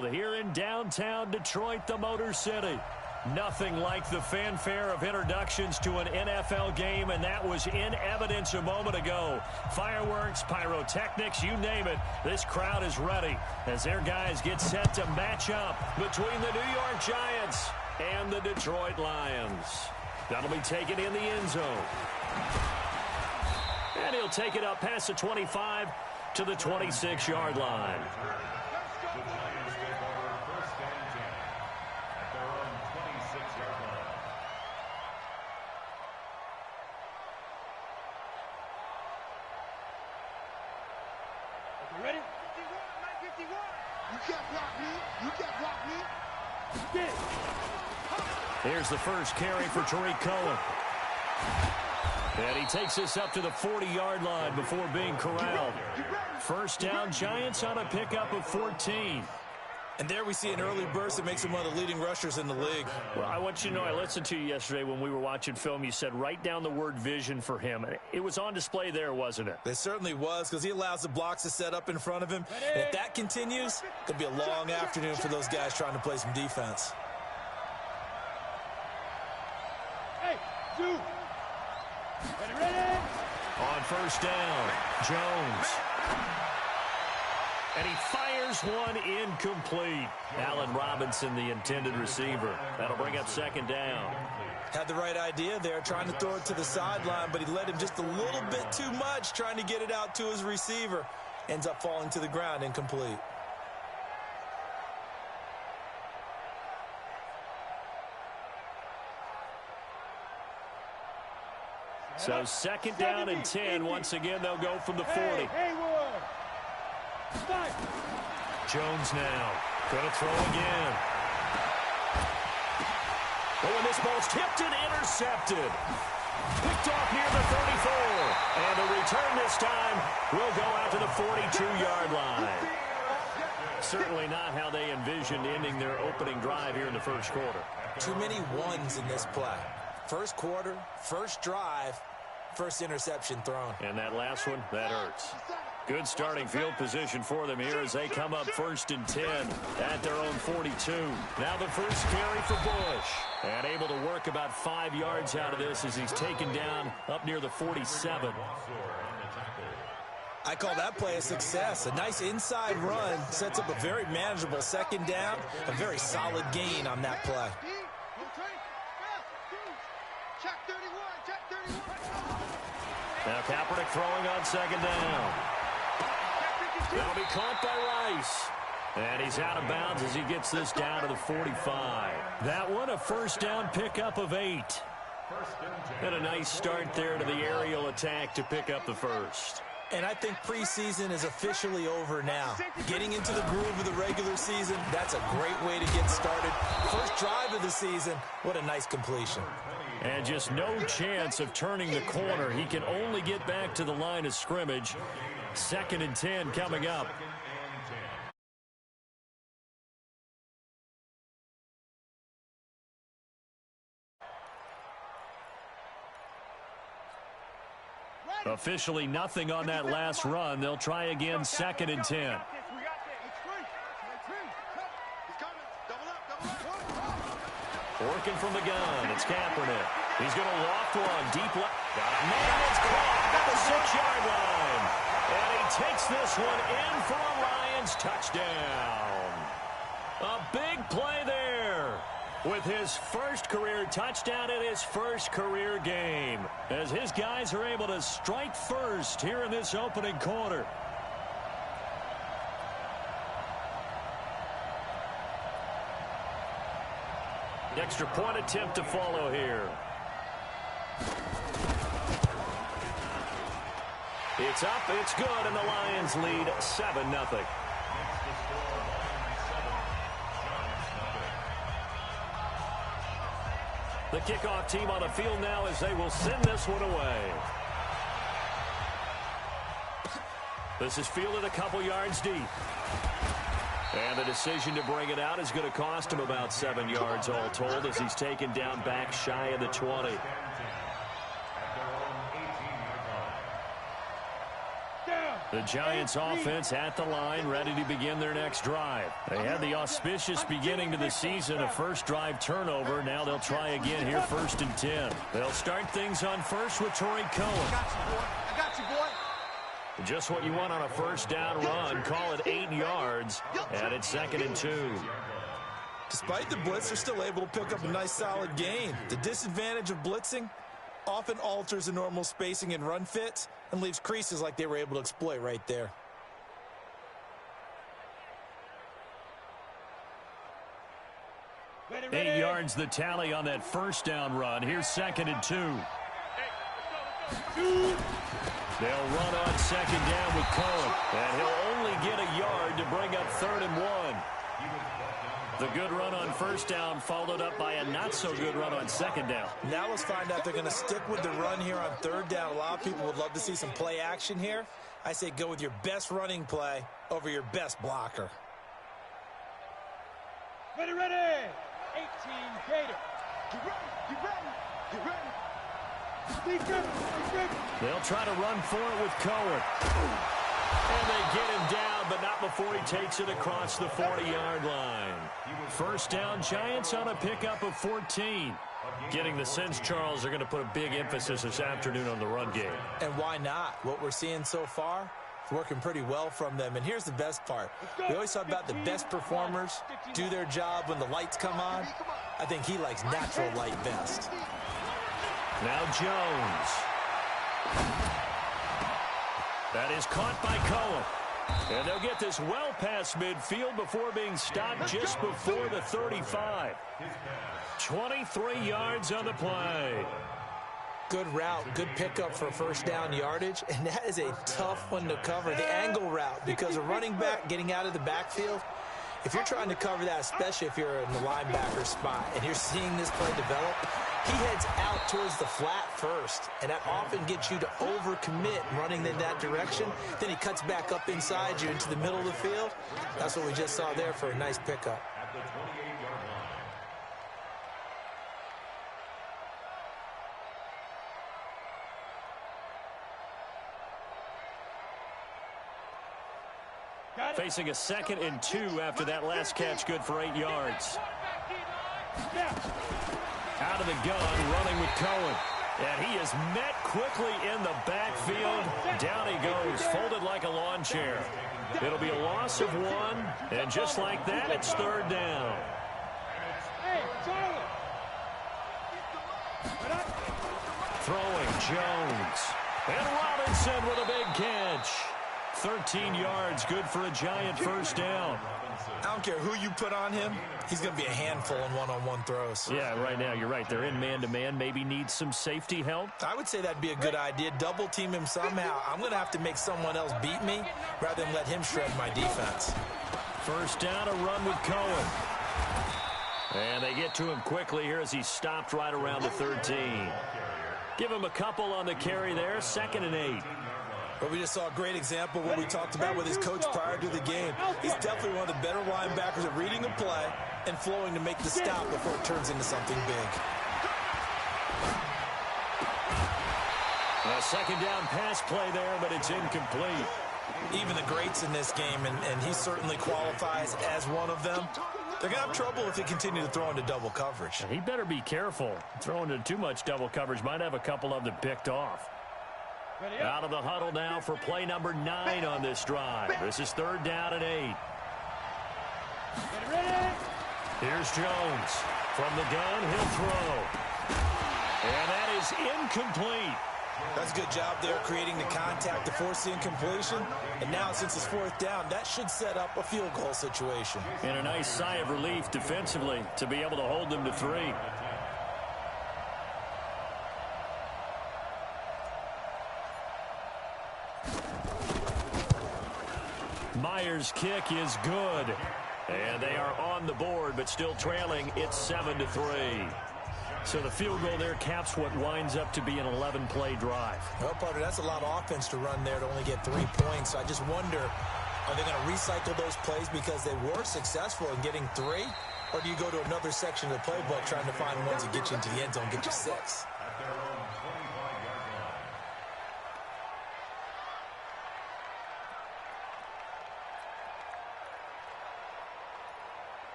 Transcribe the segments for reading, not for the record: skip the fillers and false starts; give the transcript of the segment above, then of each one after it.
Here in downtown Detroit, the Motor City. Nothing like the fanfare of introductions to an NFL game, and that was in evidence a moment ago. Fireworks, pyrotechnics, you name it. This crowd is ready as their guys get set to match up between the New York Giants and the Detroit Lions. That'll be taken in the end zone. And he'll take it up past the 25 to the 26-yard line. Ready? 51, 51. You can't block me. You can't block me. Here's the first carry for Tariq Cohen. And he takes this up to the 40-yard line before being corralled. First down, Giants on a pickup of 14. And there we see an early burst that makes him one of the leading rushers in the league. Well, I want you to know, I listened to you yesterday when we were watching film. You said write down the word vision for him. It was on display there, wasn't it? It certainly was, because he allows the blocks to set up in front of him. And if that continues, it could be a long afternoon for those guys trying to play some defense. Hey, two. Ready? On first down, Jones. And he fires one incomplete. Allen Robinson, the intended receiver. That'll bring up second down. Had the right idea there, trying to throw it to the sideline, but he led him just a little bit too much, trying to get it out to his receiver. Ends up falling to the ground, incomplete. So second down and 10. Once again, they'll go from the 40. Jones now. Going to throw again. Oh, and this ball's tipped and intercepted. Picked off near the 34. And the return this time will go out to the 42-yard line. Certainly not how they envisioned ending their opening drive here in the first quarter. Too many ones in this play. First quarter, first drive, first interception thrown. And that last one, that hurts. Good starting field position for them here as they come up first and 10 at their own 42. Now the first carry for Bush. And able to work about 5 yards out of this as he's taken down up near the 47. I call that play a success. A nice inside run sets up a very manageable second down. A very solid gain on that play. Now Kaepernick throwing on second down. That'll be caught by Rice. And he's out of bounds as he gets this down to the 45. That one a first down pickup of 8. And a nice start there to the aerial attack to pick up the first. And I think preseason is officially over now. Getting into the groove of the regular season, that's a great way to get started. First drive of the season, what a nice completion. And just no chance of turning the corner. He can only get back to the line of scrimmage. Second and 10 coming up. Officially nothing on that last run. They'll try again second and 10. Working from the gun. It's Kaepernick. He's going to loft one. Deep left. Got a man. It's caught at the 6-yard line. And he takes this one in for a Lions touchdown. A big play there with his first career touchdown in his first career game, as his guys are able to strike first here in this opening quarter. Extra point attempt to follow here. It's up, it's good, and the Lions lead 7-0. The kickoff team on the field now as they will send this one away. This is fielded a couple yards deep. And the decision to bring it out is going to cost him about 7 yards all told as he's taken down back shy of the 20. Down. The Giants offense at the line, ready to begin their next drive. They had the auspicious beginning to the season, a first drive turnover. Now they'll try again here, 1st and 10. They'll start things on first with Torrey Cohen. I got you, boy. Just what you want on a first down run. Call it 8 yards, and it's 2nd and 2. Despite the blitz, they're still able to pick up a nice solid gain. The disadvantage of blitzing often alters the normal spacing and run fits and leaves creases like they were able to exploit right there. Ready. 8 yards the tally on that first down run. Here's 2nd and 2. They'll run on 2nd down with Cohen, and he'll only get a yard to bring up 3rd and 1. The good run on first down followed up by a not-so-good run on 2nd down. Now let's find out if they're going to stick with the run here on 3rd down. A lot of people would love to see some play action here. I say go with your best running play over your best blocker. Ready. 18 Gator. Get ready. Be ready. They'll try to run for it with Cohen. And they get him down, but not before he takes it across the 40-yard line. First down, Giants on a pickup of 14. Getting the sense, Charles, they're going to put a big emphasis this afternoon on the run game. And why not? What we're seeing so far is working pretty well from them. And here's the best part. We always talk about the best performers do their job when the lights come on. I think he likes natural light best. Now Jones. That is caught by Cohen. And they'll get this well past midfield before being stopped just before the 35. 23 yards on the play. Good route, good pickup for first down yardage, and that is a tough one to cover, the angle route, because a running back getting out of the backfield, if you're trying to cover that, especially if you're in the linebacker spot, and you're seeing this play develop, he heads out towards the flat first, and that often gets you to overcommit running in that direction. Then he cuts back up inside you into the middle of the field. That's what we just saw there for a nice pickup. Facing a 2nd and 2 after that last catch, good for 8 yards. Out of the gun, running with Cohen. And he is met quickly in the backfield. Down he goes, folded like a lawn chair. It'll be a loss of 1, and just like that, it's 3rd down. Throwing Jones. And Robinson with a big catch. 13 yards, good for a Giant first down. I don't care who you put on him, he's going to be a handful in one-on-one throws. Yeah, right now, you're right. They're in man-to-man, maybe need some safety help. I would say that'd be a good idea. Double team him somehow. I'm going to have to make someone else beat me rather than let him shred my defense. First down, a run with Cohen. And they get to him quickly here as he stopped right around the 13. Give him a couple on the carry there, 2nd and 8. But we just saw a great example of what we talked about with his coach prior to the game. He's definitely one of the better linebackers at reading a play and flowing to make the stop before it turns into something big. A 2nd down pass play there, but it's incomplete. Even the greats in this game, and he certainly qualifies as one of them, they're going to have trouble if they continue to throw into double coverage. He better be careful. Throwing into too much double coverage might have a couple of them picked off. Out of the huddle now for play number 9 on this drive. This is 3rd down and 8. Here's Jones. From the gun, he'll throw. And that is incomplete. That's a good job there creating the contact to force the incompletion. And now since it's 4th down, that should set up a field goal situation. And a nice sigh of relief defensively to be able to hold them to 3. Myers' kick is good. And they are on the board, but still trailing. It's 7-3. So the field goal there caps what winds up to be an 11-play drive. Well, partner, that's a lot of offense to run there to only get 3 points. So I just wonder, are they going to recycle those plays because they were successful in getting 3? Or do you go to another section of the playbook trying to find ones that get you into the end zone and get you 6?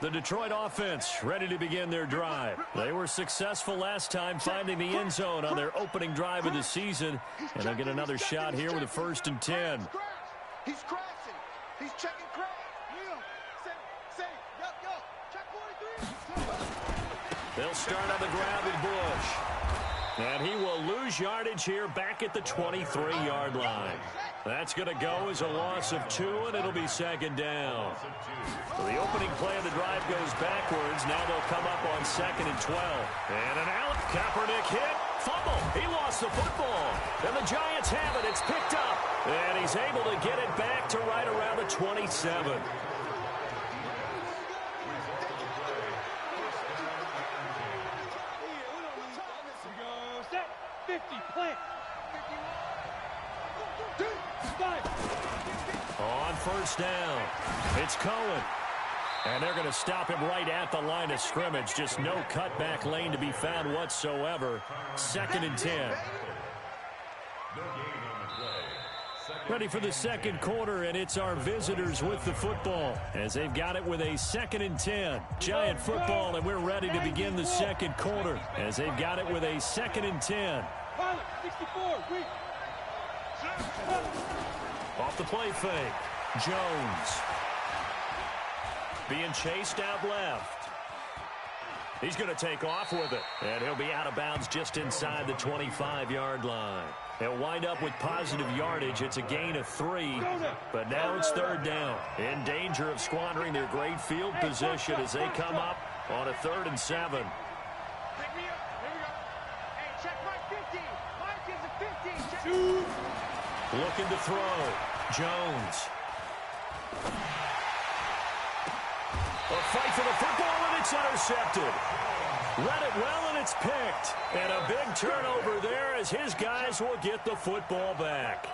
The Detroit offense ready to begin their drive. They were successful last time finding the end zone on their opening drive of the season. And they'll get another shot here with a 1st and 10. He's crashing. He's checking crash. Check 43. They'll start on the ground with Bush. And he will lose yardage here back at the 23-yard line. That's going to go as a loss of 2, and it'll be 2nd down. So the opening play of the drive goes backwards. Now they'll come up on 2nd and 12. And an out. Kaepernick hit. Fumble. He lost the football. And the Giants have it. It's picked up. And he's able to get it back to right around the 27. 50, plant. On 1st down, it's Cohen. And they're going to stop him right at the line of scrimmage. Just no cutback lane to be found whatsoever. 2nd and 10. Ready for the second quarter, and it's our visitors with the football as they've got it with a 2nd and 10. Giant football, and we're ready to begin the second quarter as they've got it with a 2nd and 10. 64, Off the play fake. Jones. Being chased out left. He's going to take off with it. And he'll be out of bounds just inside the 25-yard line. He'll wind up with positive yardage. It's a gain of 3. But now it's 3rd down. In danger of squandering their great field position as they come up on a 3rd and 7. Looking to throw. Jones. A fight for the football, and it's intercepted. Read it well, and it's picked. And a big turnover there as his guys will get the football back.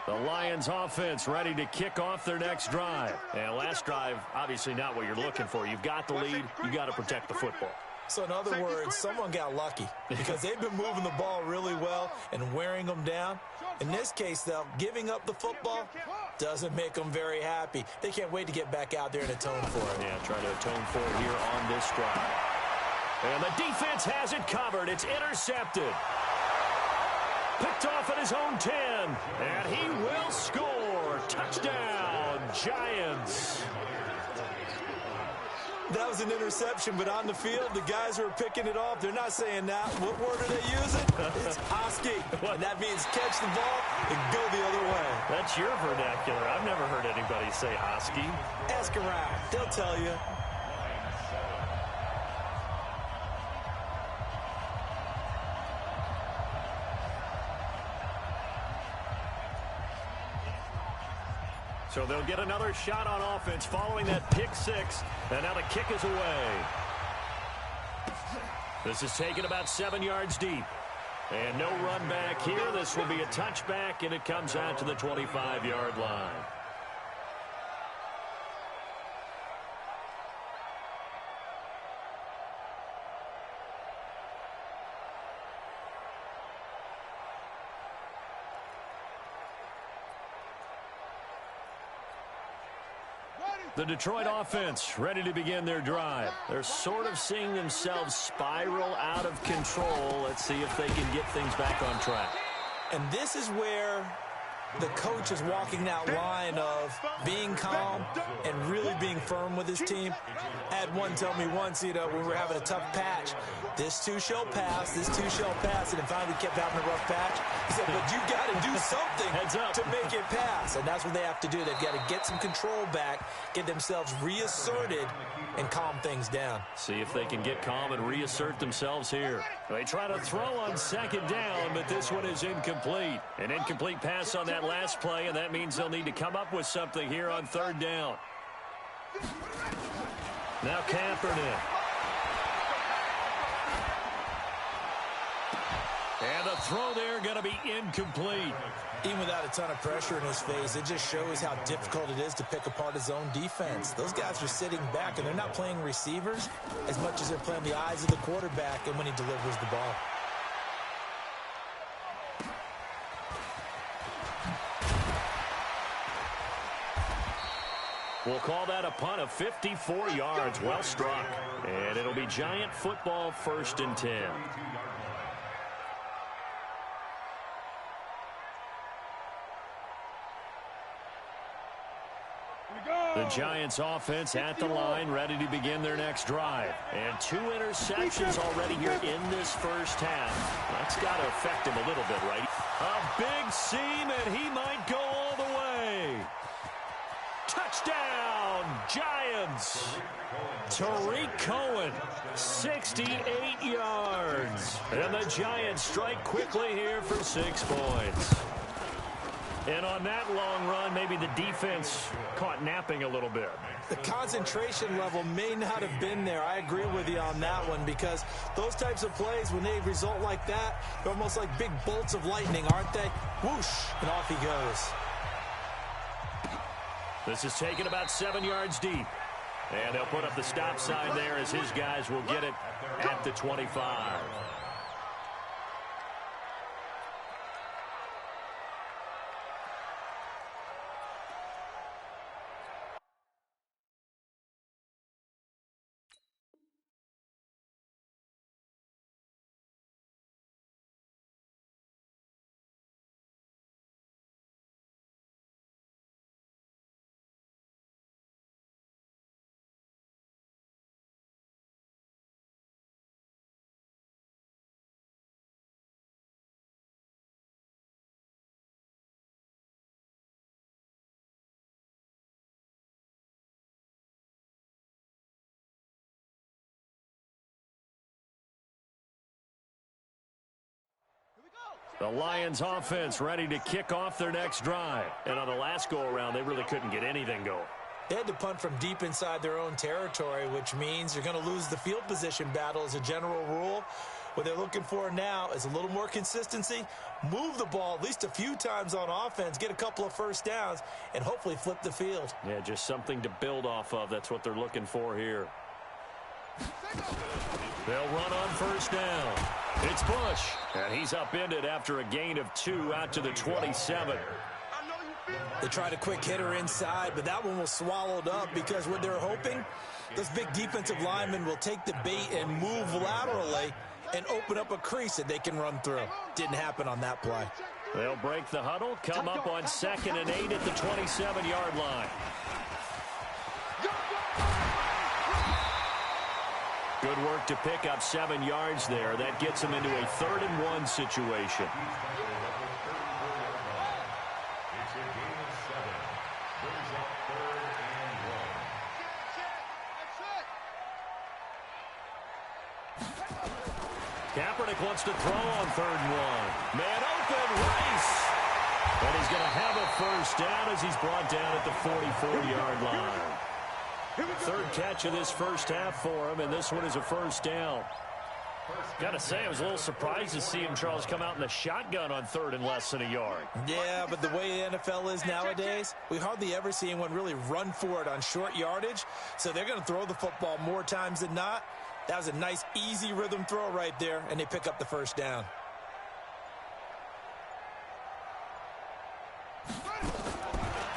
The Lions offense ready to kick off their next drive. And last drive, obviously not what you're looking for. You've got the lead. You got to protect the football. So in other words, someone got lucky because they've been moving the ball really well and wearing them down. In this case, though, giving up the football doesn't make them very happy. They can't wait to get back out there and atone for it. Yeah, trying to atone for it here on this drive. And the defense has it covered. It's intercepted. Picked off at his own 10. And he will score. Touchdown, Giants. That was an interception, but on the field, the guys who are picking it off, they're not saying that. What word are they using? It's hosky. And that means catch the ball and go the other way. That's your vernacular. I've never heard anybody say hosky. Ask around. They'll tell you. So they'll get another shot on offense following that pick 6. And now the kick is away. This is taken about 7 yards deep. And no run back here. This will be a touchback, and it comes out to the 25-yard line. The Detroit offense ready to begin their drive. They're sort of seeing themselves spiral out of control. Let's see if they can get things back on track. And this is where the coach is walking that line of being calm and really being firm with his team. I had one tell me once, when we were having a tough patch, this too shall pass, this too shall pass, and it finally kept having a rough patch. He said, but you got to do something to make it pass. And that's what they have to do. They've got to get some control back, get themselves reasserted, and calm things down. See if they can get calm and reassert themselves here. They try to throw on 2nd down, but this one is incomplete. An incomplete pass on that last play, and that means they'll need to come up with something here on 3rd down. Now Kaepernick. And the throw there going to be incomplete. Even without a ton of pressure in his face, it just shows how difficult it is to pick apart his own defense. Those guys are sitting back, and they're not playing receivers as much as they're playing the eyes of the quarterback and when he delivers the ball. We'll call that a punt of 54 yards. Well struck. And it'll be Giant football, 1st and 10. The Giants offense at the line, ready to begin their next drive. And 2 interceptions already here in this first half. That's got to affect him a little bit, right? A big seam, and he might go all the way. Touchdown, Giants. Tariq Cohen, 68 yards. And the Giants strike quickly here for 6 points. And on that long run, maybe the defense caught napping a little bit. The concentration level may not have been there. I agree with you on that one, because those types of plays, when they result like that, they're almost like big bolts of lightning, aren't they? Whoosh, and off he goes. This is taken about 7 yards deep. And they'll put up the stop sign there as his guys will get it at the 25. The Lions offense ready to kick off their next drive. And on the last go-around, they really couldn't get anything going. They had to punt from deep inside their own territory, which means you're going to lose the field position battle as a general rule. What they're looking for now is a little more consistency, move the ball at least a few times on offense, get a couple of first downs, and hopefully flip the field. Yeah, just something to build off of. That's what they're looking for here. They'll run on first down. It's Bush, and he's upended after a gain of 2 out to the 27. They tried a quick hitter inside, but that one was swallowed up because what they're hoping, those big defensive linemen will take the bait and move laterally and open up a crease that they can run through. Didn't happen on that play. They'll break the huddle, come up on 2nd and 8 at the 27-yard line. Good work to pick up 7 yards there. That gets them into a 3rd and 1 situation. Kaepernick wants to throw on 3rd and 1. Man open, Rice. And he's going to have a first down as he's brought down at the 44-yard line. 3rd catch of this first half for him, and this one is a first down. Got to say, I was a little surprised to see him, Charles, come out in the shotgun on 3rd and less than a yard. Yeah, but the way the NFL is nowadays, we hardly ever see anyone really run for it on short yardage, so they're going to throw the football more times than not. That was a nice, easy rhythm throw right there, and they pick up the first down.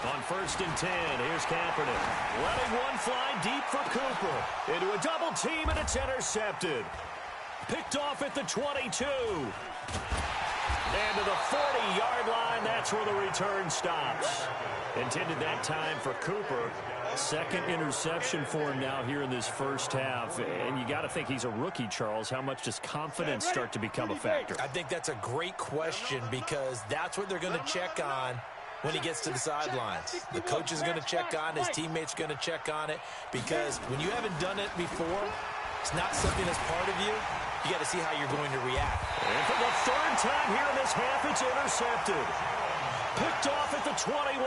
On 1st and 10, here's Kaepernick. Letting one fly deep for Cooper. Into a double team, and it's intercepted. Picked off at the 22. And to the 40-yard line, that's where the return stops. Intended that time for Cooper. 2nd interception for him now here in this first half. And you got to think he's a rookie, Charles. How much does confidence start to become a factor? I think that's a great question, because that's what they're going to check on when he gets to the sidelines. The coach is going to check on it. His teammates going to check on it, because when you haven't done it before, it's not something that's part of you. You got to see how you're going to react. And for the 3rd time here in this half, it's intercepted. Picked off at the 21.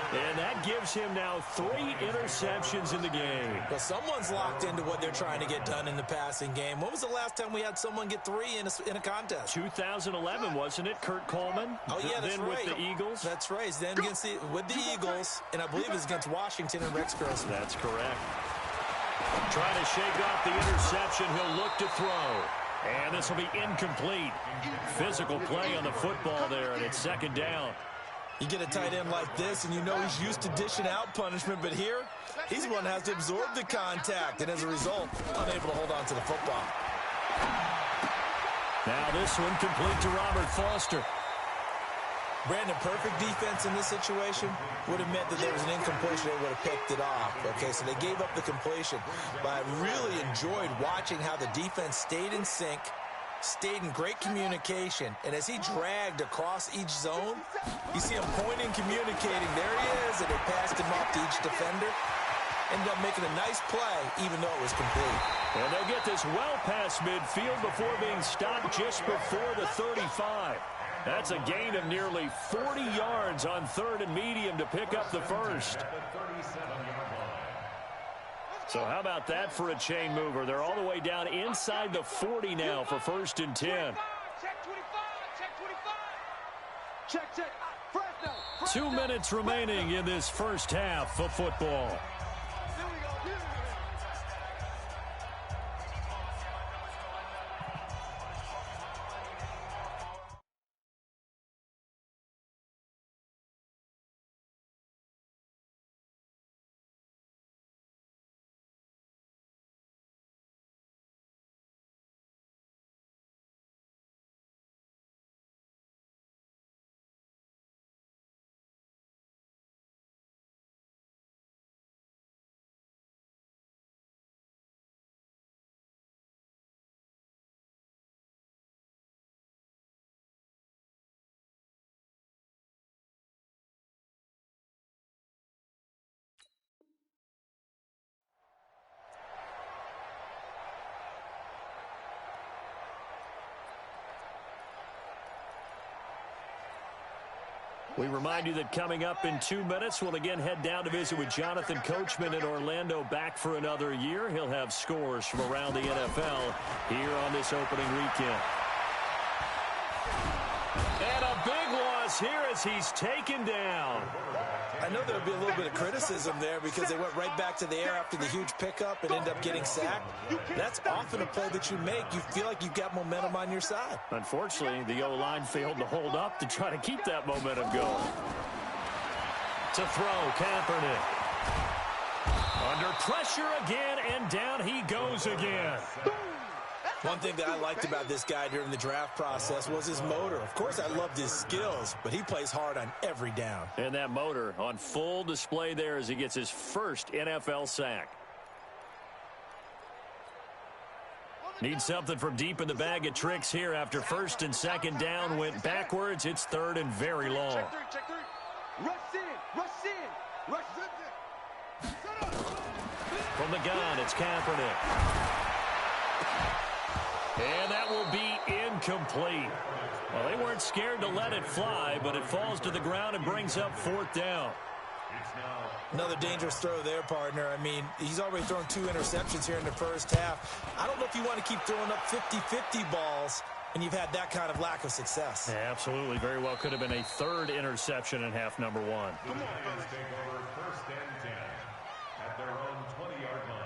And that gives him now 3 interceptions in the game. Well, someone's locked into what they're trying to get done in the passing game. When was the last time we had someone get 3 in a contest? 2011, wasn't it? Kurt Coleman? Oh, yeah, that's then right. with the Eagles? That's right. Then with the Eagles, and I believe it was against Washington and Rex Grossman. That's correct. Trying to shake off the interception. He'll look to throw. And this will be incomplete. Physical play on the football there, and it's 2nd down. You get a tight end like this, and you know he's used to dishing out punishment, but here, he's the one that has to absorb the contact, and as a result, unable to hold on to the football. Now this one complete to Robert Foster. Brandon, perfect defense in this situation would have meant that there was an incompletion. They would have picked it off. Okay, so they gave up the completion. But I really enjoyed watching how the defense stayed in sync, stayed in great communication, and as he dragged across each zone, you see him pointing, communicating. There he is, and they passed him off to each defender. Ended up making a nice play, even though it was complete. And they'll get this well past midfield before being stopped just before the 35. That's a gain of nearly 40 yards on 3rd and medium to pick up the first. So how about that for a chain mover? They're all the way down inside the 40 now for 1st and 10. Check 25, check 25. Check. 2 minutes remaining in this first half of football. We remind you that coming up in 2 minutes, we'll again head down to visit with Jonathan Coachman in Orlando, back for another year. He'll have scores from around the NFL here on this opening weekend. And a big loss here as he's taken down. I know there'll be a little bit of criticism there because they went right back to the air after the huge pickup and ended up getting sacked. That's often a play that you make. You feel like you've got momentum on your side. Unfortunately, the O-line failed to hold up to try to keep that momentum going. To throw, Kaepernick. Under pressure again, and down he goes again. One thing that I liked about this guy during the draft process was his motor. Of course, I loved his skills, but he plays hard on every down. And that motor on full display there as he gets his first NFL sack. Needs something from deep in the bag of tricks here after 1st and 2nd down went backwards. It's 3rd and very long. Check three. Rush in. From the gun, it's Kaepernick. And that will be incomplete. Well, they weren't scared to let it fly, but it falls to the ground and brings up 4th down. Another dangerous throw there, partner. I mean, he's already thrown 2 interceptions here in the first half. I don't know if you want to keep throwing up 50-50 balls, and you've had that kind of lack of success. Yeah, absolutely. Very well could have been a 3rd interception in half number 1. The Lions take over 1st and 10 at their own 20-yard line.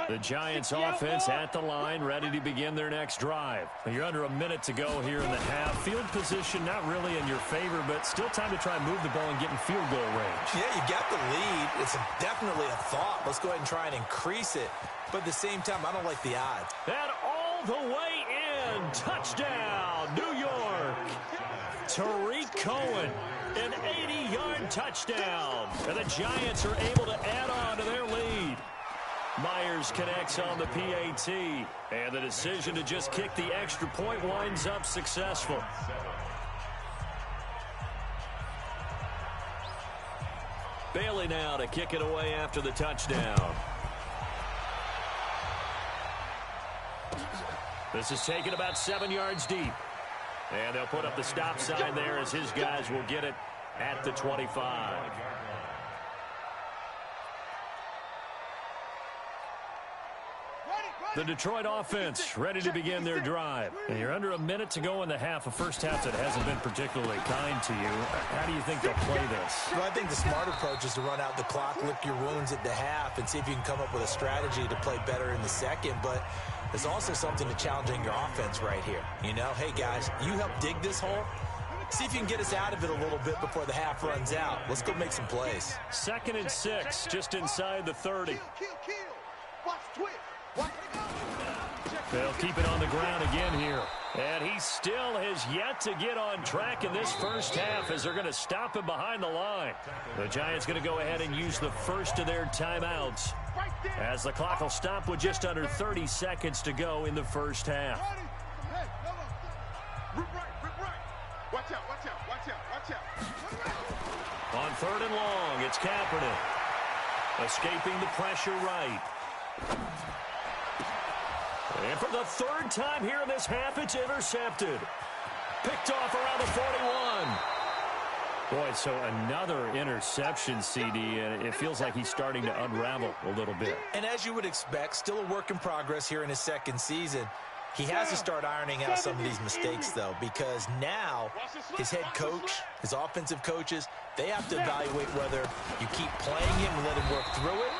The Giants offense at the line, ready to begin their next drive. You're under a minute to go here in the half. Field position not really in your favor, but still time to try and move the ball and get in field goal range. Yeah, you got the lead. It's definitely a thought. Let's go ahead and try and increase it. But at the same time, I don't like the odds. And all the way in. Touchdown, New York. Tariq Cohen, an 80-yard touchdown. And the Giants are able to add on to their lead. Myers connects on the PAT, and the decision to just kick the extra point winds up successful. Bailey now to kick it away after the touchdown. This is taken about 7 yards deep. And they'll put up the stop sign there as his guys will get it at the 25. The Detroit offense ready to begin their drive. And you're under a minute to go in the half, a first half that hasn't been particularly kind to you. How do you think they'll play this? Well, I think the smart approach is to run out the clock, lick your wounds at the half, and see if you can come up with a strategy to play better in the second. But there's also something to challenging your offense right here. You know, hey, guys, you help dig this hole. See if you can get us out of it a little bit before the half runs out. Let's go make some plays. 2nd and 6, just inside the 30. Watch twitch. Watch. They'll keep it on the ground again here. And he still has yet to get on track in this first half as they're going to stop him behind the line. The Giants going to go ahead and use the first of their timeouts as the clock will stop with just under 30 seconds to go in the first half. Watch out, watch out, watch out, watch out. On 3rd and long, it's Kaepernick. Escaping the pressure right. And for the 3rd time here in this half, it's intercepted. Picked off around the 41. Boy, so another interception, CD, and it feels like he's starting to unravel a little bit. And as you would expect, still a work in progress here in his 2nd season. He has to start ironing out some of these mistakes, though, because now his head coach, his offensive coaches, they have to evaluate whether you keep playing him and let him work through it,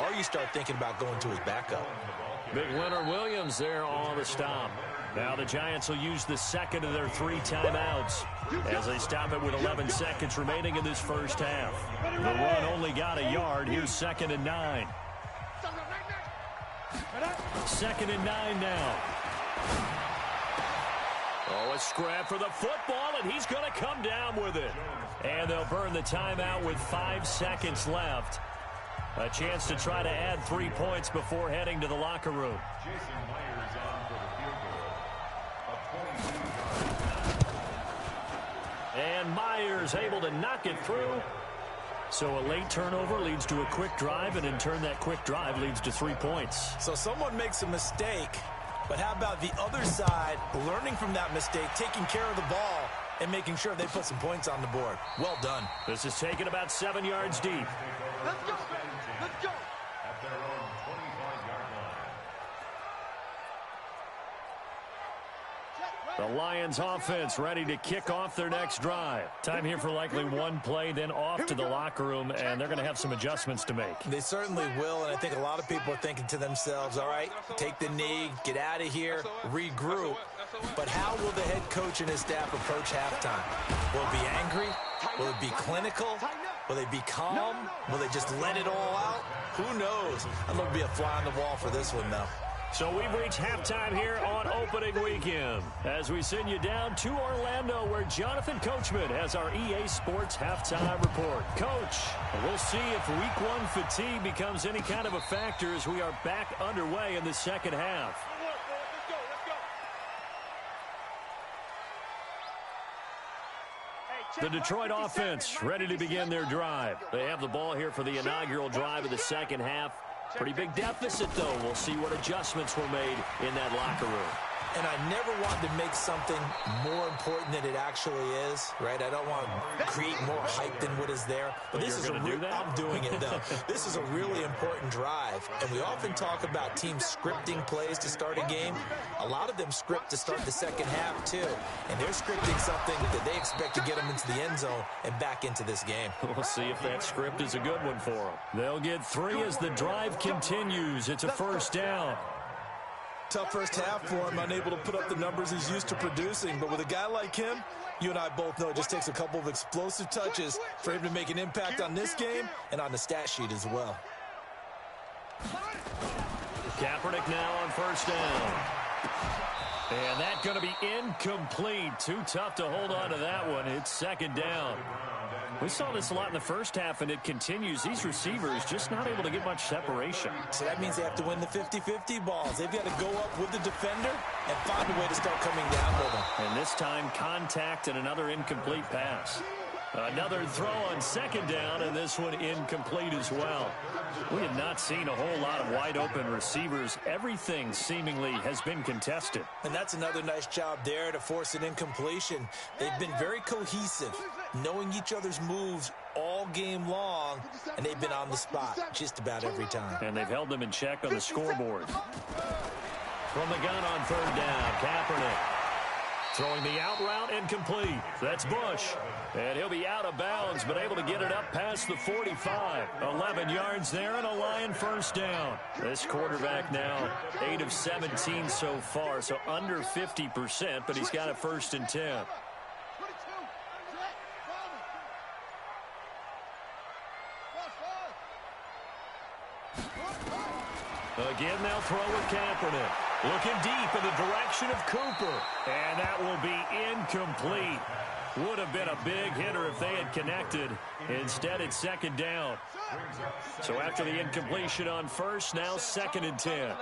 or you start thinking about going to his backup. Big Leonard Williams there on the stop. Now the Giants will use the 2nd of their 3 timeouts as they stop it with 11 seconds remaining in this first half. The run only got a yard. Here's 2nd and 9. 2nd and 9 now. Oh, a scrap for the football, and he's going to come down with it. And they'll burn the timeout with 5 seconds left. A chance to try to add 3 points before heading to the locker room. Jason Myers on for the field goal. And Myers able to knock it through. So a late turnover leads to a quick drive, and in turn that quick drive leads to 3 points. So someone makes a mistake, but how about the other side learning from that mistake, taking care of the ball, and making sure they put some points on the board? Well done. This is taken about 7 yards deep. Let's go, baby. Let's go. At their own 25-yard line. The Lions offense ready to kick off their next drive. Time here for likely one play, then off to the locker room, and they're going to have some adjustments to make. They certainly will, and I think a lot of people are thinking to themselves, all right, take the knee, get out of here, regroup. But how will the head coach and his staff approach halftime? Will it be angry? Will it be clinical? Will they be calm? Will they just let it all out? Who knows? I'd love to be a fly on the wall for this one, though. So we've reached halftime here on opening weekend as we send you down to Orlando where Jonathan Coachman has our EA Sports halftime report. Coach, we'll see if week 1 fatigue becomes any kind of a factor as we are back underway in the second half. The Detroit offense ready to begin their drive. They have the ball here for the inaugural drive of the second half. Pretty big deficit, though. We'll see what adjustments were made in that locker room. And I never want to make something more important than it actually is, right? I don't want to create more hype than what is there. But this is I'm doing it, though. This is a really important drive. And we often talk about teams scripting plays to start a game. A lot of them script to start the second half, too. And they're scripting something that they expect to get them into the end zone and back into this game. We'll see if that script is a good one for them. They'll get 3 as the drive continues. It's a first down. Tough first half for him, unable to put up the numbers he's used to producing. But with a guy like him, you and I both know it just takes a couple of explosive touches for him to make an impact on this game and on the stat sheet as well. Kaepernick now on first down. And that's going to be incomplete. Too tough to hold on to that one. It's second down. We saw this a lot in the first half, and it continues. These receivers just not able to get much separation. So that means they have to win the 50-50 balls. They've got to go up with the defender and find a way to start coming down with them. And this time, contact and another incomplete pass. Another throw on second down, and this one incomplete as well. We have not seen a whole lot of wide-open receivers. Everything seemingly has been contested. And that's another nice job there to force an incompletion. They've been very cohesive, knowing each other's moves all game long, and they've been on the spot just about every time. And they've held them in check on the scoreboard. From the gun on third down, Kaepernick throwing the out route incomplete. That's Bush. And he'll be out of bounds, but able to get it up past the 45. 11 yards there and a Lion first down. This quarterback now 8 of 17 so far, so under 50%, but he's got a 1st and 10. Again, they'll throw with Kaepernick. Looking deep in the direction of Cooper. And that will be incomplete. Would have been a big hitter if they had connected. Instead, it's 2nd down. So after the incompletion on first, now 2nd and 10.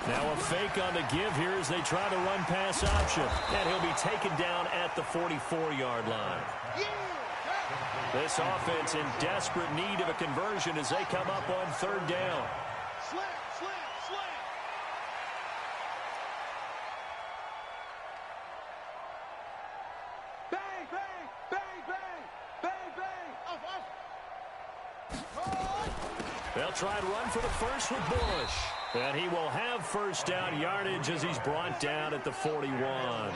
Now a fake on the give here as they try to run pass option. And he'll be taken down at the 44-yard line. This offense in desperate need of a conversion as they come up on 3rd down. Bang, bang, bang, bang, bang, bang. They'll try to run for the first with Bush. And he will have 1st down yardage as he's brought down at the 41.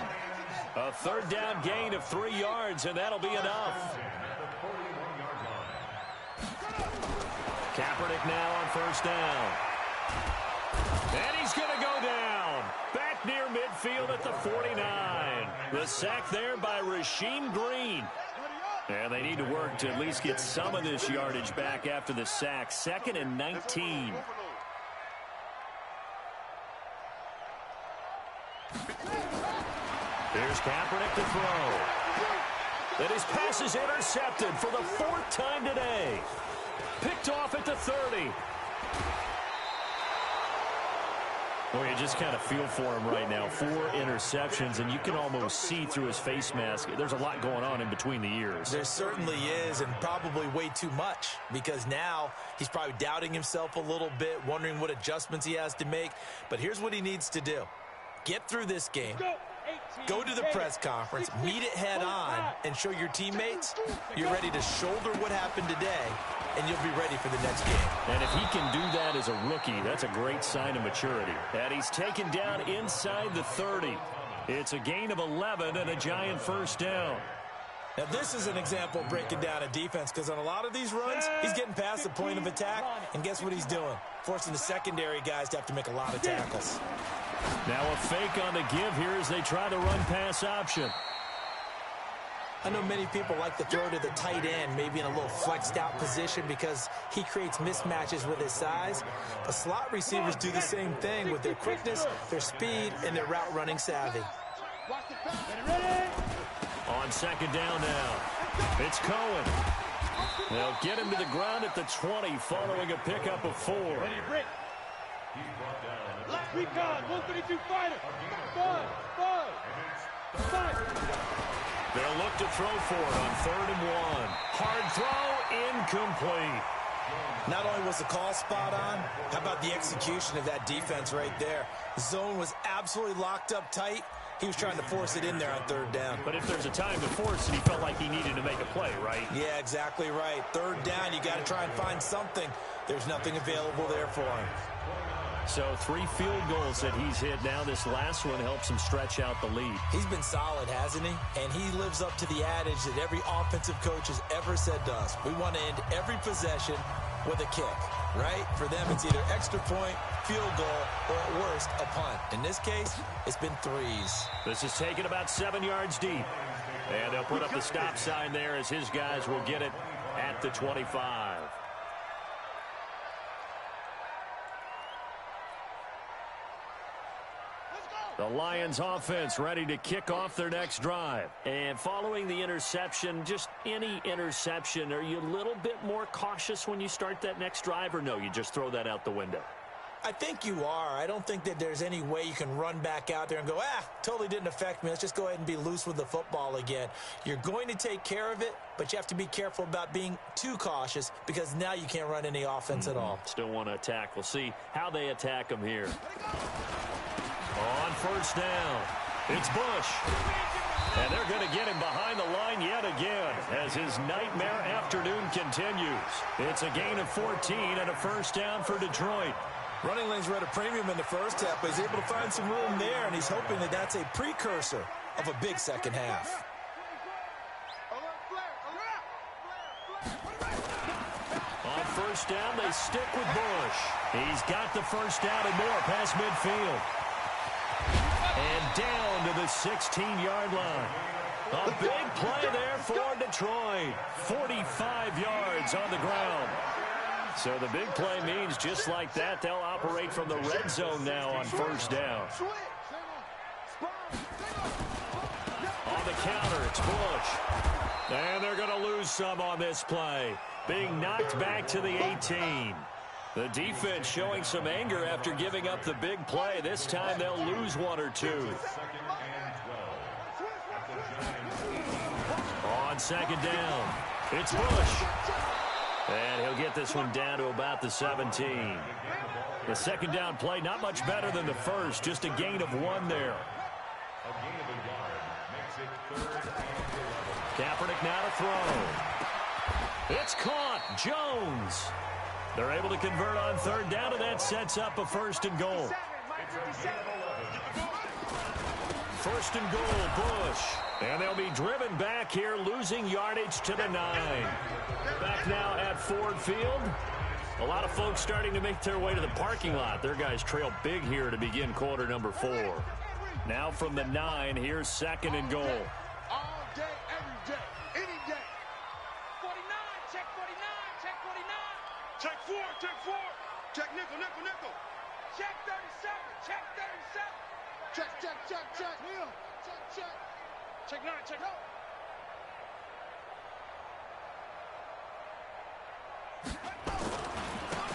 A 3rd down gain of 3 yards, and that'll be enough. Kaepernick now on 1st down. And he's going to go down. Back near midfield at the 49. The sack there by Rasheem Green. And they need to work to at least get some of this yardage back after the sack. 2nd and 19. Here's Kaepernick to throw. And his pass is intercepted for the 4th time today. Picked off at the 30. Well, you just kind of feel for him right now. 4 interceptions, and you can almost see through his face mask. There's a lot going on in between the ears. There certainly is, and probably way too much, because now he's probably doubting himself a little bit, wondering what adjustments he has to make. But here's what he needs to do. Get through this game. Go to the press conference, meet it head on, and show your teammates you're ready to shoulder what happened today, and you'll be ready for the next game. And if he can do that as a rookie, that's a great sign of maturity. And he's taken down inside the 30. It's a gain of 11 and a giant 1st down. Now, this is an example of breaking down a defense, because on a lot of these runs, he's getting past the point of attack, and guess what he's doing? Forcing the secondary guys to have to make a lot of tackles. Now a fake on the give here as they try to run pass option. I know many people like to throw to the tight end, maybe in a little flexed out position because he creates mismatches with his size. But slot receivers do the same thing with their quickness, their speed, and their route running savvy. On 2nd down now, it's Cohen. They'll get him to the ground at the 20 following a pickup of 4. Recon, 132 fighter. They'll look to throw for it on 3rd and 1. Hard throw, incomplete. Not only was the call spot on, how about the execution of that defense right there? The zone was absolutely locked up tight. He was trying to force it in there on 3rd down. But if there's a time to force it, he felt like he needed to make a play, right? Yeah, exactly right. 3rd down, you got to try and find something. There's nothing available there for him. So 3 field goals that he's hit now. This last one helps him stretch out the lead. He's been solid, hasn't he? And he lives up to the adage that every offensive coach has ever said to us. We want to end every possession with a kick, right? For them, it's either extra point, field goal, or at worst, a punt. In this case, it's been 3s. This is taken about 7 yards deep. And they'll put up the stop sign there as his guys will get it at the 25. The Lions offense ready to kick off their next drive. And following the interception, just any interception, are you a little bit more cautious when you start that next drive, or no, you just throw that out the window? I think you are. I don't think that there's any way you can run back out there and go, totally didn't affect me. Let's just go ahead and be loose with the football again. You're going to take care of it, but you have to be careful about being too cautious because now you can't run any offense at all. Still want to attack. We'll see how they attack them here. On 1st down, it's Bush. And they're going to get him behind the line yet again as his nightmare afternoon continues. It's a gain of 14 and a first down for Detroit. Running lanes were at a premium in the first half, but he's able to find some room there, and he's hoping that that's a precursor of a big second half. On first down, they stick with Bush. He's got the first down and more past midfield. And down to the 16-yard line. A big play there for Detroit. 45 yards on the ground. So the big play means just like that, they'll operate from the red zone now on first down. On the counter, it's Bush. And they're going to lose some on this play. Being knocked back to the 18. The defense showing some anger after giving up the big play. This time they'll lose one or two. On second down, it's Bush. And he'll get this one down to about the 17. The second down play, not much better than the first. Just a gain of 1 there. Kaepernick now to throw. It's caught. Jones. They're able to convert on third down, and that sets up a first and goal. First and goal, Bush. And they'll be driven back here, losing yardage to the 9. Back now at Ford Field. A lot of folks starting to make their way to the parking lot. Their guys trail big here to begin quarter number 4. Now from the 9, here's second and goal. All day, every day, any day. 49, check 49, check 49. Check 4, check 4. Check nickel, nickel, nickel. Check 37, check 37. Check, check, check, check. Here. Check, check. Check 9, check 9.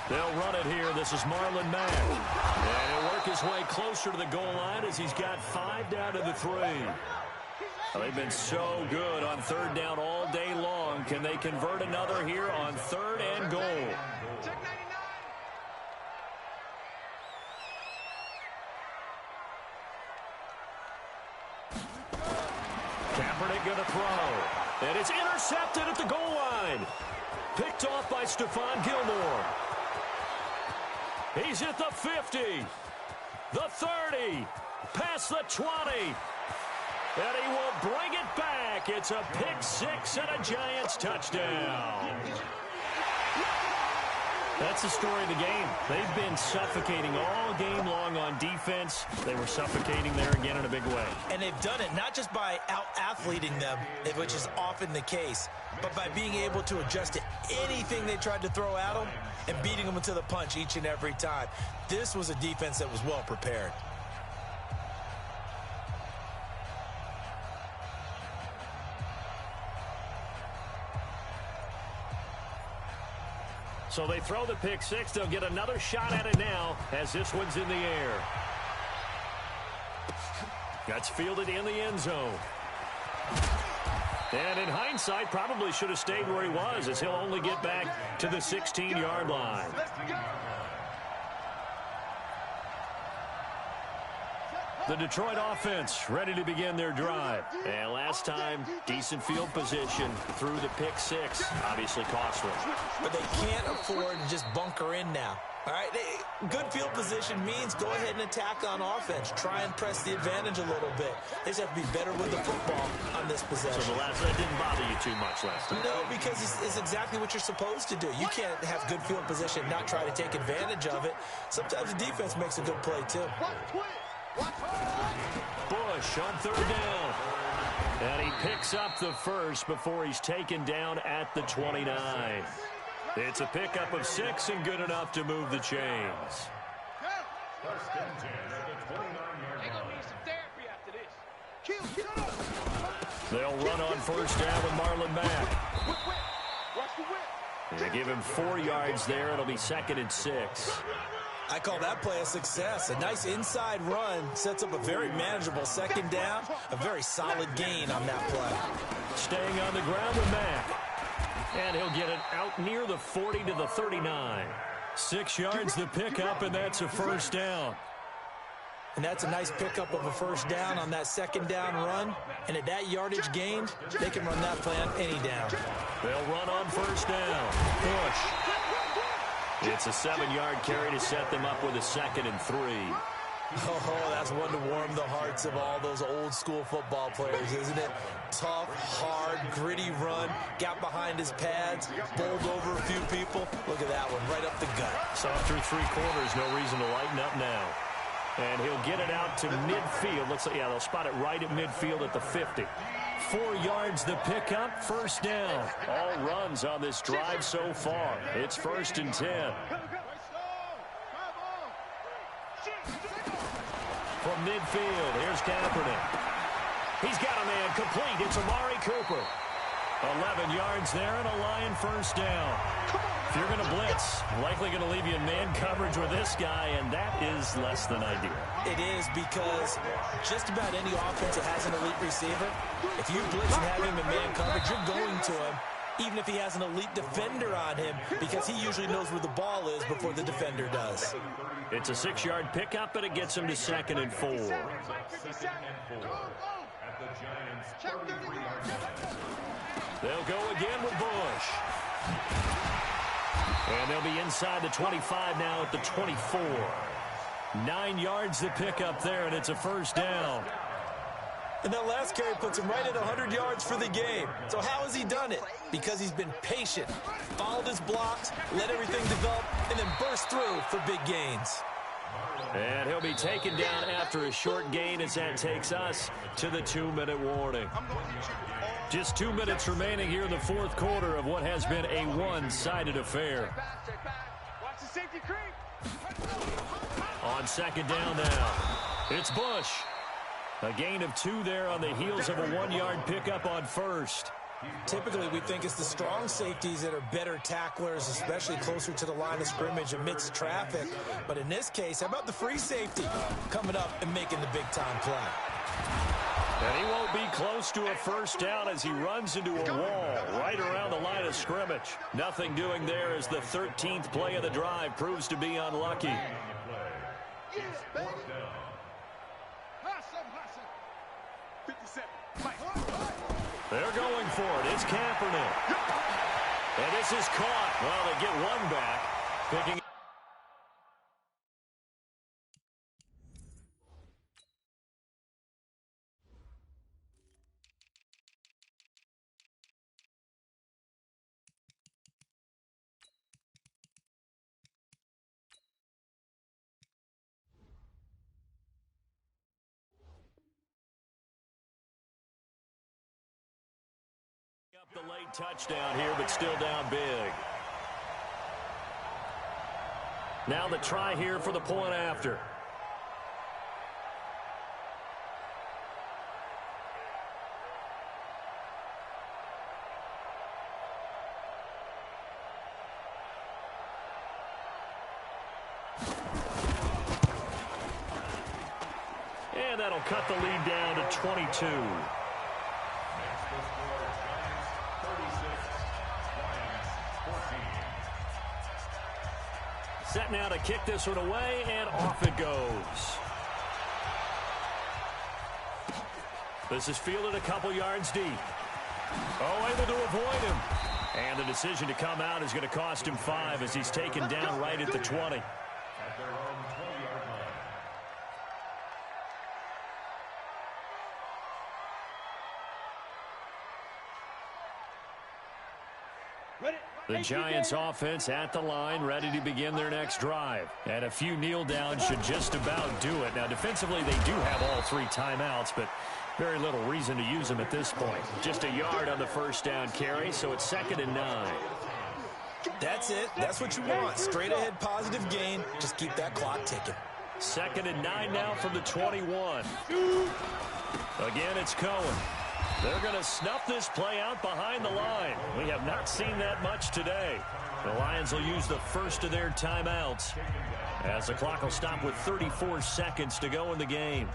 They'll run it here. This is Marlon Mack. And he'll work his way closer to the goal line as he's got 5 down to the 3. They've been so good on third down all day long. Can they convert another here on third and goal? Check 99. Kaepernick going to throw. And it's intercepted at the goal line. Picked off by Stephon Gilmore. He's at the 50. The 30. Past the 20. And he will bring it back. It's a pick 6 and a Giants touchdown. That's the story of the game. They've been suffocating all game long on defense. They were suffocating there again in a big way. And they've done it not just by out-athleting them, which is often the case, but by being able to adjust to anything they tried to throw at them and beating them to the punch each and every time. This was a defense that was well prepared. So they throw the pick 6. They'll get another shot at it now as this one's in the air. That's fielded in the end zone. And in hindsight, probably should have stayed where he was as he'll only get back to the 16-yard line. The Detroit offense ready to begin their drive. And last time, decent field position through the pick 6. Obviously costly. But they can't afford to just bunker in now. All right, good field position means go ahead and attack on offense. Try and press the advantage a little bit. They just have to be better with the football on this possession. So that didn't bother you too much last time? No, because it's exactly what you're supposed to do. You can't have good field position and not try to take advantage of it. Sometimes the defense makes a good play, too. Bush on third down. And he picks up the first before he's taken down at the 29. It's a pickup of 6 and good enough to move the chains. First and 10 at the 29-yard They're gonna need some therapy after this. They'll run on first down with Marlon Mack. Watch the whip. They give him 4 yards there. It'll be 2nd and 6. I call that play a success. A nice inside run sets up a very manageable second down. A very solid gain on that play. Staying on the ground with Mack. And he'll get it out near the 40 to the 39. 6 yards the pickup, and that's a first down. And that's a nice pickup of a first down on that second down run. And at that yardage gained, they can run that play on any down. They'll run on first down. Push. It's a 7-yard carry to set them up with a 2nd and 3. Oh, that's one to warm the hearts of all those old-school football players, isn't it? Tough, hard, gritty run, got behind his pads, bowled over a few people. Look at that one, right up the gut. Saw it through 3 quarters, no reason to lighten up now. And he'll get it out to midfield. Looks like, yeah, they'll spot it right at midfield at the 50. 4 yards the pickup, first down. All runs on this drive so far. It's 1st and 10. From midfield, here's Kaepernick. He's got a man complete. It's Amari Cooper. 11 yards there and a Lion first down. If you're going to blitz, likely going to leave you in man coverage with this guy, and that is less than ideal. It is, because just about any offense that has an elite receiver, if you blitz and have him in man coverage, you're going to him, even if he has an elite defender on him, because he usually knows where the ball is before the defender does. It's a 6-yard pickup, but it gets him to 2nd and 4. They'll go again with Bush. And they'll be inside the 25 now at the 24. 9 yards to pick up there, and it's a first down. And that last carry puts him right at 100 yards for the game. So how has he done it? Because he's been patient, followed his blocks, let everything develop, and then burst through for big gains. And he'll be taken down after a short gain as that takes us to the 2-minute warning. Just 2 minutes remaining here in the 4th quarter of what has been a one-sided affair. On 2nd down now, it's Bush. A gain of 2 there on the heels of a 1-yard pickup on first. Typically, we think it's the strong safeties that are better tacklers, especially closer to the line of scrimmage amidst traffic. But in this case, how about the free safety coming up and making the big-time play? And he won't be close to a first down as he runs into a wall right around the line of scrimmage. Nothing doing there as the 13th play of the drive proves to be unlucky. They're going for it. It's Kaepernick. And this is caught. Well, they get one back. Picking up the late touchdown here, but still down big. Now the try here for the point after. And that'll cut the lead down to 22. Set now to kick this one away, and off it goes. This is fielded a couple yards deep. Oh, able to avoid him. And the decision to come out is going to cost him 5 as he's taken down right at the 20. At their own 20-yard line. The Giants offense at the line, ready to begin their next drive. And a few kneel downs should just about do it. Now, defensively, they do have all 3 timeouts, but very little reason to use them at this point. Just a yard on the first down carry, so it's 2nd and 9. That's it. That's what you want. Straight ahead positive gain. Just keep that clock ticking. 2nd and 9 now from the 21. Again, it's Cohen. They're going to snuff this play out behind the line. We have not seen that much today. The Lions will use the first of their timeouts as the clock will stop with 34 seconds to go in the game.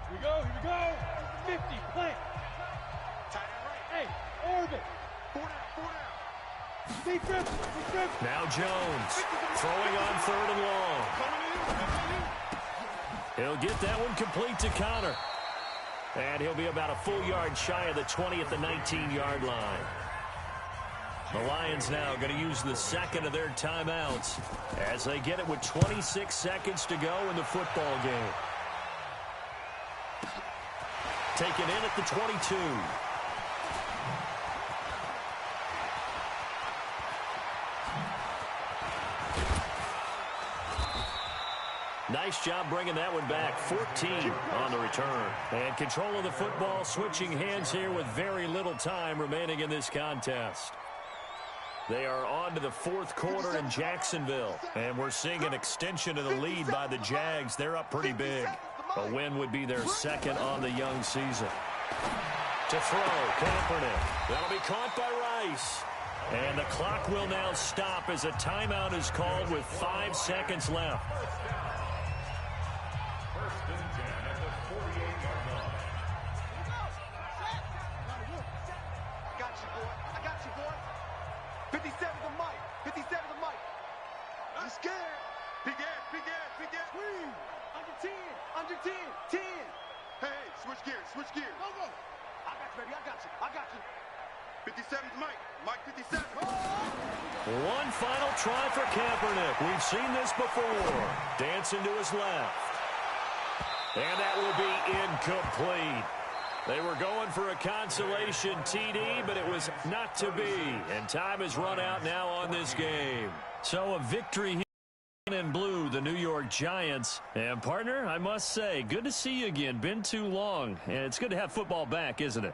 Here we go. 50, play. Tight end right. Hey, orbit. 4 down. Now Jones throwing on 3rd and long. He'll get that one complete to Connor. And he'll be about a full yard shy of the 20 at the 19-yard line. The Lions now going to use the second of their timeouts as they get it with 26 seconds to go in the football game. Taken in at the 22. Nice job bringing that one back. 14 on the return. And control of the football switching hands here with very little time remaining in this contest. They are on to the 4th quarter in Jacksonville. And we're seeing an extension of the lead by the Jags. They're up pretty big. A win would be their second on the young season. To throw, Kaepernick. That'll be caught by Rice. And the clock will now stop as a timeout is called with 5 seconds left. Switch gears. Go, go. I got you, baby. I got you. 57's Mike. Mike 57. One final try for Kaepernick. We've seen this before. Dancing to his left. And that will be incomplete. They were going for a consolation TD, but it was not to be. And time has run out now on this game. So a victory here. In blue, the New York Giants. And, partner, I must say, good to see you again. Been too long. And it's good to have football back, isn't it?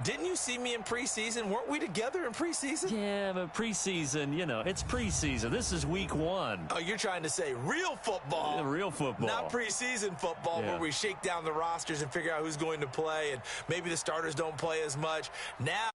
Didn't you see me in preseason? Weren't we together in preseason? Yeah, but preseason, you know, it's preseason. This is week 1. Oh, you're trying to say real football. Yeah, real football. Not preseason football where we shake down the rosters and figure out who's going to play, and maybe the starters don't play as much. Now